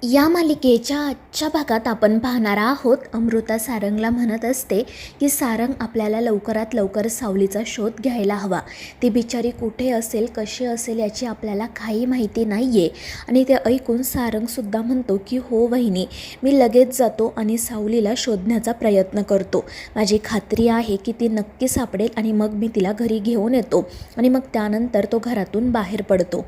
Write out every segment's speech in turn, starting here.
या मालिकेच्या आजच्या भागात आपण पाहणार आहोत. अमृता सारंगला म्हणत असते की सारंग आपल्याला लवकरात लवकर सावलीचा शोध घ्यायला हवा. ती बिचारी कुठे असेल, कशी असेल याची आपल्याला काही माहिती नाही आहे. आणि ते ऐकून सारंगसुद्धा म्हणतो की हो वहिनी, मी लगेच जातो आणि सावलीला शोधण्याचा प्रयत्न करतो. माझी खात्री आहे की ती नक्की सापडेल आणि मग मी तिला घरी घेऊन येतो. आणि मग त्यानंतर तो घरातून बाहेर पडतो.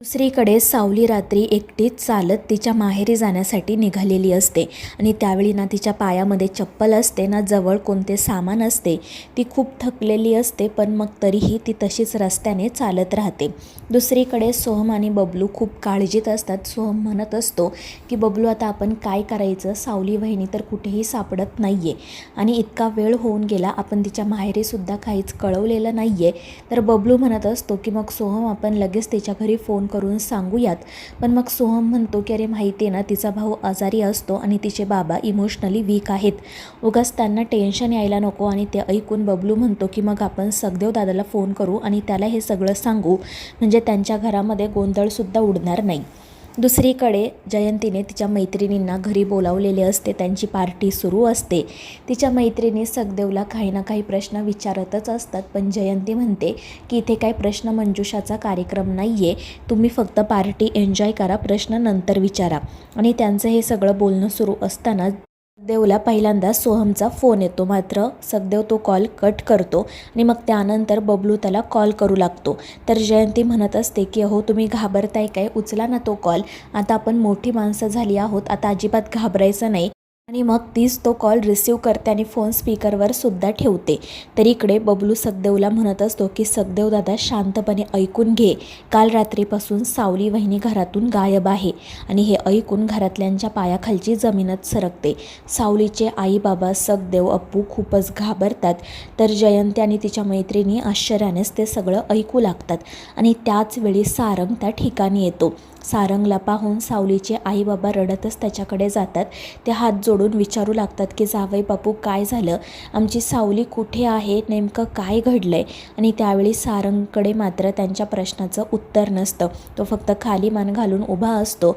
दुसरीकडे सावली रात्री एकटीच चालत तिच्या माहेरी जाण्यासाठी निघालेली असते आणि त्यावेळी ना तिच्या पायामध्ये चप्पल असते ना जवळ कोणते सामान असते. ती खूप थकलेली असते, पण मग तरीही ती तशीच रस्त्याने चालत राहते. दुसरीकडे सोहम आणि बबलू खूप काळजीत असतात. सोहम म्हणत असतो की बबलू, आता आपण काय करायचं, सावली वहिनी तर कुठेही सापडत नाही आहे आणि इतका वेळ होऊन गेला, आपण तिच्या माहेरीसुद्धा काहीच कळवलेलं नाही आहे. तर बबलू म्हणत असतो की मग सोहम, आपण लगेच तिच्या घरी फोन करून सांगूयात. पण मग सोहम म्हणतो की अरे माहिती आहे ना, तिचा भाऊ आजारी असतो आणि तिचे बाबा इमोशनली वीक आहेत, उगाच त्यांना टेन्शन यायला नको. आणि ते ऐकून बबलू म्हणतो की मग आपण सखदेव दादाला फोन करू आणि त्याला हे सगळं सांगू, म्हणजे त्यांच्या घरामध्ये गोंधळसुद्धा उडणार नाही. दुसरीकडे जयंतीने तिच्या मैत्रिणींना घरी बोलावलेले असते. त्यांची पार्टी सुरू असते. तिच्या मैत्रिणी सखदेवला काही ना काही प्रश्न विचारतच असतात, पण जयंती म्हणते की इथे काही प्रश्न मंजुषाचा कार्यक्रम नाही आहे, तुम्ही फक्त पार्टी एन्जॉय करा, प्रश्न नंतर विचारा. आणि त्यांचं हे सगळं बोलणं सुरू असताना सखदेवला पहिल्यांदा सोहमचा फोन येतो. मात्र सखदेव तो कॉल कट करतो आणि मग त्यानंतर बबलू त्याला कॉल करू लागतो. तर जयंती म्हणत असते की अहो, तुम्ही घाबरताय काय, उचला ना तो कॉल, आता आपण मोठी माणसं झाली आहोत, आता अजिबात घाबरायचं नाही. आणि मग तीच तो कॉल रिसीव करते आणि फोन स्पीकरवर सुद्धा ठेवते. तर इकडे बबलू सखदेवला म्हणत असतो की सखदेव दादा, शांतपणे ऐकून घे, काल रात्रीपासून सावली वहिनी घरातून गायब आहे. आणि हे ऐकून घरातल्यांच्या पायाखालची जमीनच सरकते. सावलीचे आई बाबा सखदेव, अप्पू खूपच घाबरतात. तर जयंती आणि तिच्या मैत्रिणी आश्चर्यानेच ते सगळं ऐकू लागतात. आणि त्याच वेळी सारंग त्या ठिकाणी येतो. सारंगला पाहून सावलीचे आई बाबा रडतच त्याच्याकडे जातात. ते हात जोडून विचारू लागतात की जावई बापू, काय झालं, आमची सावली कुठे आहे, नेमकं काय घडलं आहे. आणि त्यावेळी सारंगकडे मात्र त्यांच्या प्रश्नाचं उत्तर नसतं. तो फक्त खाली मान घालून उभा असतो.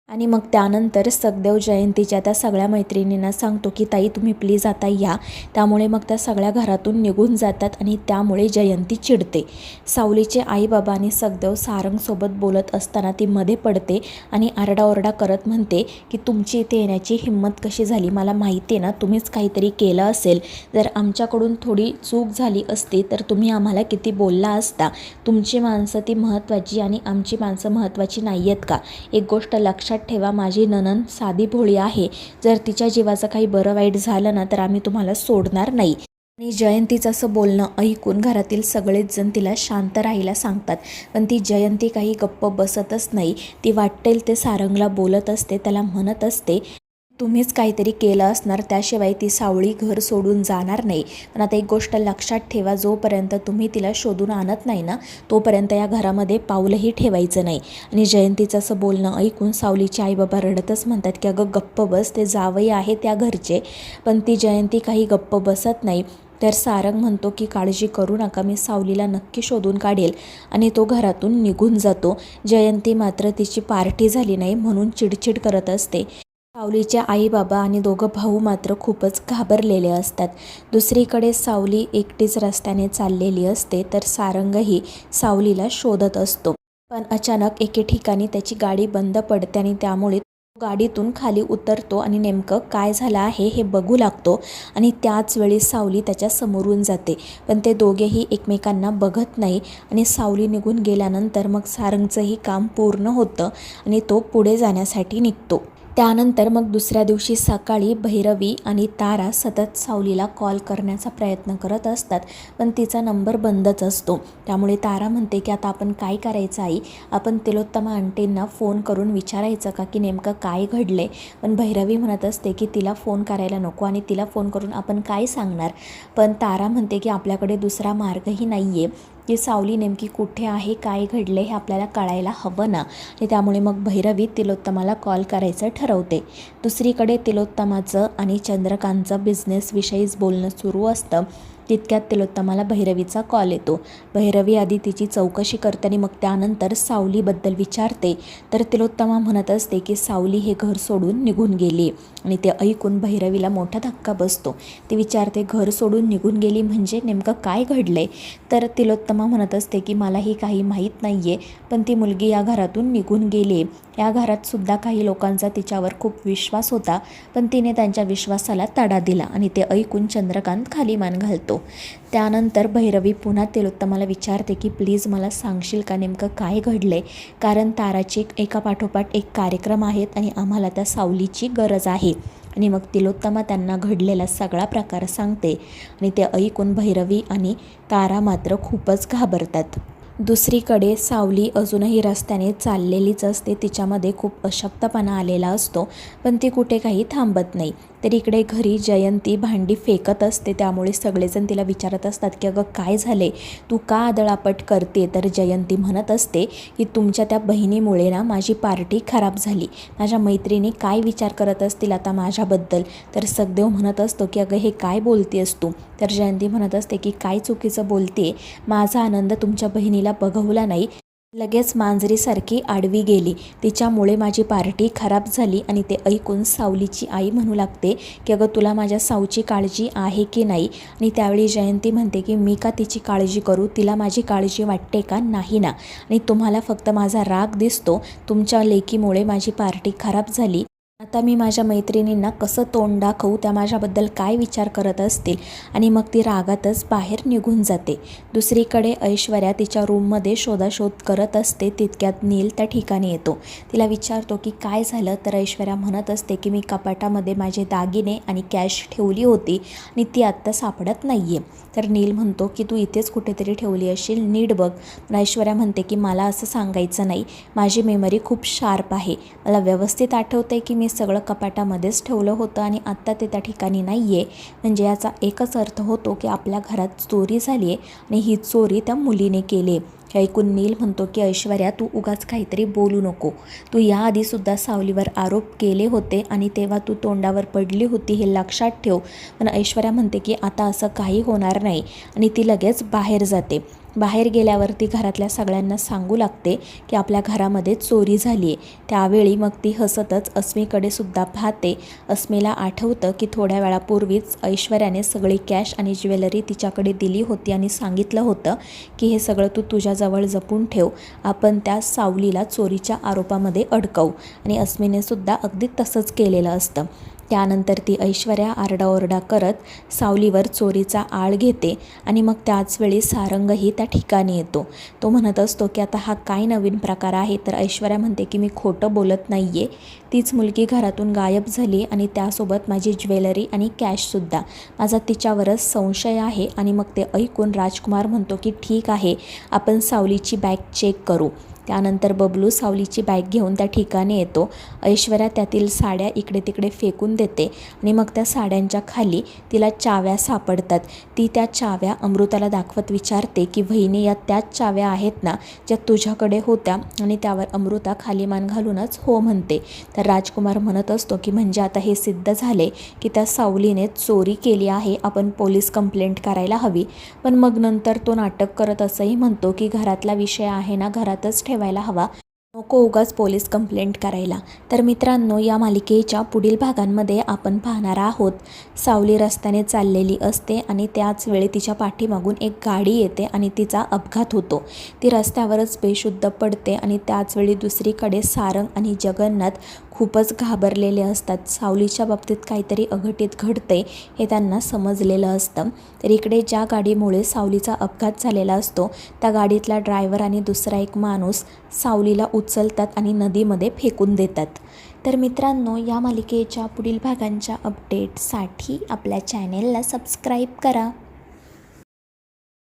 आणि मग त्यानंतर सखदेव जयंतीच्या त्या सगळ्या मैत्रिणींना सांगतो की ताई, तुम्ही प्लीज आता या. त्यामुळे मग त्या सगळ्या घरातून निघून जातात आणि त्यामुळे जयंती चिडते. सावलीचे आईबाबा आणि सखदेव सारंगसोबत बोलत असताना ती मध्ये पडते आणि आरडाओरडा करत म्हणते की तुमची इथे येण्याची हिंमत कशी झाली, मला माहिती आहे ना, तुम्हीच काहीतरी केलं असेल. जर आमच्याकडून थोडी चूक झाली असती तर तुम्ही आम्हाला किती बोलला असता. तुमची माणसं ती महत्त्वाची आणि आमची माणसं महत्त्वाची नाही आहेत का. एक गोष्ट लक्षात ठेवा, माझी नणंद साधी भोळी आहे, जर तिच्या जीवाचं काही बरं वाईट झालं ना तर आम्ही तुम्हाला सोडणार नाही. आणि जयंतीचं असं बोलणं ऐकून घरातील सगळेच जण तिला शांत राहायला सांगतात. पण ती जयंती काही गप्प बसतच नाही. ती वाटेल ते सारंगला बोलत असते, त्याला म्हणत असते तुम्हीच काहीतरी केलं असणार, त्याशिवाय ती सावळी घर सोडून जाणार नाही. पण आता एक गोष्ट लक्षात ठेवा, जोपर्यंत तुम्ही तिला शोधून आणत नाही ना, तोपर्यंत या घरामध्ये पाऊलही ठेवायचं नाही. आणि जयंतीचं असं बोलणं ऐकून सावलीचे आईबाबा रडतच म्हणतात की अगं गप्प बस, ते जावई आहे त्या घरचे. पण ती जयंती काही गप्प बसत नाही. तर सारंग म्हणतो की काळजी करू नका, मी सावलीला नक्की शोधून काढेल. आणि तो घरातून निघून जातो. जयंती मात्र तिची पार्टी झाली नाही म्हणून चिडचिड करत असते. सावलीचे आई बाबा आणि दोघं भाऊ मात्र खूपच घाबरलेले असतात. दुसरीकडे सावली एकटीच रस्त्याने चाललेली असते. तर सारंगही सावलीला शोधत असतो. पण अचानक एके ठिकाणी त्याची गाडी बंद पडते आणि त्यामुळे तो गाडीतून खाली उतरतो आणि नेमकं काय झालं आहे हे बघू लागतो. आणि त्याच वेळी सावली त्याच्या समोरून जाते. पण ते दोघेही एकमेकांना बघत नाही. आणि सावली निघून गेल्यानंतर मग सारंगचंही काम पूर्ण होतं आणि तो पुढे जाण्यासाठी निघतो. त्यानंतर मग दुसऱ्या दिवशी सकाळी भैरवी आणि तारा सतत सावलीला कॉल करण्याचा प्रयत्न करत असतात, पण तिचा नंबर बंदच असतो. त्यामुळे तारा म्हणते की आता आपण काय करायचं आई, आपण तिलोत्तमा आंटींना फोन करून विचारायचं का की नेमकं काय घडले. पण भैरवी म्हणत असते की तिला फोन करायला नको आणि तिला फोन करून आपण काय सांगणार. पण तारा म्हणते की आपल्याकडे दुसरा मार्गही नाही आहे, की सावली नेमकी कुठे आहे, काय घडले हे आपल्याला कळायला हवं ना. आणि त्यामुळे मग भैरवी तिलोत्तमाला कॉल करायचं ठरवते. दुसरीकडे तिलोत्तमाचं आणि चंद्रकांतचं बिझनेसविषयीच बोलणं सुरू असतं. तितक्यात तिलोत्तमाला भैरवीचा कॉल येतो. भैरवी आधी तिची चौकशी करते आणि मग त्यानंतर सावलीबद्दल विचारते. तर तिलोत्तमा म्हणत असते की सावली हे घर सोडून निघून गेली आणि ते ऐकून भैरवीला मोठा धक्का बसतो. ती विचारते घर सोडून निघून गेली म्हणजे नेमकं काय घडलंय? तर तिलोत्तमा म्हणत असते की मलाही काही माहीत नाही आहे, पण ती मुलगी या घरातून निघून गेली. या घरात सुद्धा काही लोकांचा तिच्यावर खूप विश्वास होता, पण तिने त्यांच्या विश्वासाला तडा दिला आणि ते ऐकून चंद्रकांत खाली मान घालतो. त्यानंतर भैरवी पुन्हा तिलोत्तमाला विचारते की प्लीज मला सांगशील का नेमकं काय घडलंय, कारण ताराचे एकापाठोपाठ एक कार्यक्रम आहेत आणि आम्हाला त्या सावलीची गरज आहे. आणि मग तिलोत्तमा त्यांना घडलेला सगळा प्रकार सांगते आणि ते ऐकून भैरवी आणि तारा मात्र खूपच घाबरतात. दुसरीकडे सावली अजूनही रस्त्याने चाललेलीच असते. तिच्यामध्ये खूप अशक्तपणा आलेला असतो, पण ती कुठे काही थांबत नाही. तर इकडे घरी जयंती भांडी फेकत असते, त्यामुळे सगळेजण तिला विचारत असतात की अगं काय झाले, तू का आदळापट करते? तर जयंती म्हणत असते की तुमच्या त्या बहिणीमुळे ना माझी पार्टी खराब झाली. माझ्या मैत्रिणी काय विचार करत असतील आता माझ्याबद्दल? तर सखदेव म्हणत असतो की अगं हे काय बोलतेस तू? तर जयंती म्हणत असते की काय चुकीचं बोलते? माझा आनंद तुमच्या बहिणीला बघवला नाही, लगेच मांजरीसारखी आडवी गेली, तिच्यामुळे माझी पार्टी खराब झाली. आणि ते ऐकून सावलीची आई म्हणू लागते की अगं तुला माझ्या साऊची काळजी आहे की नाही? आणि त्यावेळी जयंती म्हणते की मी का तिची काळजी करू, तिला माझी काळजी वाटते का? नाही ना. आणि तुम्हाला फक्त माझा राग दिसतो, तुमच्या लेकीमुळे माझी पार्टी खराब झाली. आता मी माझ्या मैत्रिणींना कसं तोंड दाखवू, त्या माझ्याबद्दल काय विचार करत असतील? आणि मग ती रागातच बाहेर निघून जाते. दुसरीकडे ऐश्वर्या तिच्या रूममध्ये शोधाशोध करत असते. तितक्यात नील त्या ठिकाणी येतो. तिला विचारतो की काय झालं? तर ऐश्वर्या म्हणत असते की मी कपाटामध्ये माझे दागिने आणि कॅश ठेवली होती आणि ती आत्ता सापडत नाही आहे. तर नील म्हणतो की तू इथेच कुठेतरी ठेवली असेल, नीट बघ. पण ऐश्वर्या म्हणते की मला असं सांगायचं नाही, माझी मेमरी खूप शार्प आहे, मला व्यवस्थित आठवते की मी सगळं कपाटामध्येच ठेवलं होतं आणि आत्ता ते त्या ठिकाणी नाही आहे. म्हणजे याचा एकच अर्थ होतो की आपल्या घरात चोरी झाली आहे आणि ही चोरी त्या मुलीने केली आहे. हे ऐकून नील म्हणतो की ऐश्वर्या तू उगाच काहीतरी बोलू नको, तू याआधीसुद्धा सावलीवर आरोप केले होते आणि तेव्हा तू तोंडावर पडली होती, हे लक्षात ठेव. पण ऐश्वर्या म्हणते की आता असं काही होणार नाही आणि ती लगेच बाहेर जाते. बाहेर गेल्यावर ती घरातल्या सगळ्यांना सांगू लागते की आपल्या घरामध्ये चोरी झाली आहे. त्यावेळी मग ती हसतच अस्मीकडे सुद्धा पाहते. अस्मीला आठवतं की थोड्या वेळापूर्वीच ऐश्वर्याने सगळी कॅश आणि ज्वेलरी तिच्याकडे दिली होती आणि सांगितलं होतं की हे सगळं तू तुझ्याजवळ जपून ठेव, आपण त्या सावलीला चोरीच्या आरोपामध्ये अडकवू. आणि अस्मीने सुद्धा अगदी तसंच केलेलं असतं. त्यानंतर ती ऐश्वर्या आरडाओरडा करत सावलीवर चोरीचा आळ घेते आणि मग त्याचवेळी सारंगही त्या ठिकाणी येतो. तो म्हणत असतो की आता हा काय नवीन प्रकार आहे? तर ऐश्वर्या म्हणते की मी खोटं बोलत नाही आहे, तीच मुलगी घरातून गायब झाली आणि त्यासोबत माझी ज्वेलरी आणि कॅशसुद्धा, माझा तिच्यावरच संशय आहे. आणि मग ते ऐकून राजकुमार म्हणतो की ठीक आहे, आपण सावलीची बॅग चेक करू. त्यानंतर बबलू सावलीची बॅग घेऊन त्या ठिकाणी येतो. ऐश्वर्या त्यातील साड्या इकडे तिकडे फेकून देते आणि मग त्या साड्यांच्या खाली तिला चाव्या सापडतात. ती त्या चाव्या अमृताला दाखवत विचारते की वहिनी या त्याच चाव्या आहेत ना ज्या तुझ्याकडे होत्या? आणि त्यावर अमृता खाली मान घालूनच हो म्हणते. तर राजकुमार म्हणत असतो की म्हणजे आता हे सिद्ध झाले की त्या सावलीने चोरी केली आहे, आपण पोलीस कंप्लेंट करायला हवी. पण मग नंतर तो नाटक करत असंही म्हणतो की घरातला विषय आहे ना, घरातच ठेवायला हवा, नको उगाच पोलीस कंप्लेंट करायला. तर मित्रांनो, या मालिकेच्या पुढील भागांमध्ये आपण पाहणार आहोत सावली रस्त्याने चाललेली असते आणि त्याच वेळी तिच्या पाठीमागून एक गाडी येते आणि तिचा अपघात होतो. ती रस्त्यावरच बेशुद्ध पडते आणि त्याचवेळी दुसरीकडे सारंग आणि जगन्नाथ खूपच घाबरलेले असतात. सावलीच्या बाबतीत काहीतरी अघटित घडते हे त्यांना समजलेलं असतं. तर इकडे ज्या गाडीमुळे सावलीचा अपघात झालेला असतो त्या गाडीतला ड्रायव्हर आणि दुसरा एक माणूस सावलीला उचलतात आणि नदीमध्ये फेकून देतात. तर मित्रांनो, या मालिकेच्या पुढील भागांच्या अपडेटसाठी आपल्या चॅनेलला सबस्क्राईब करा.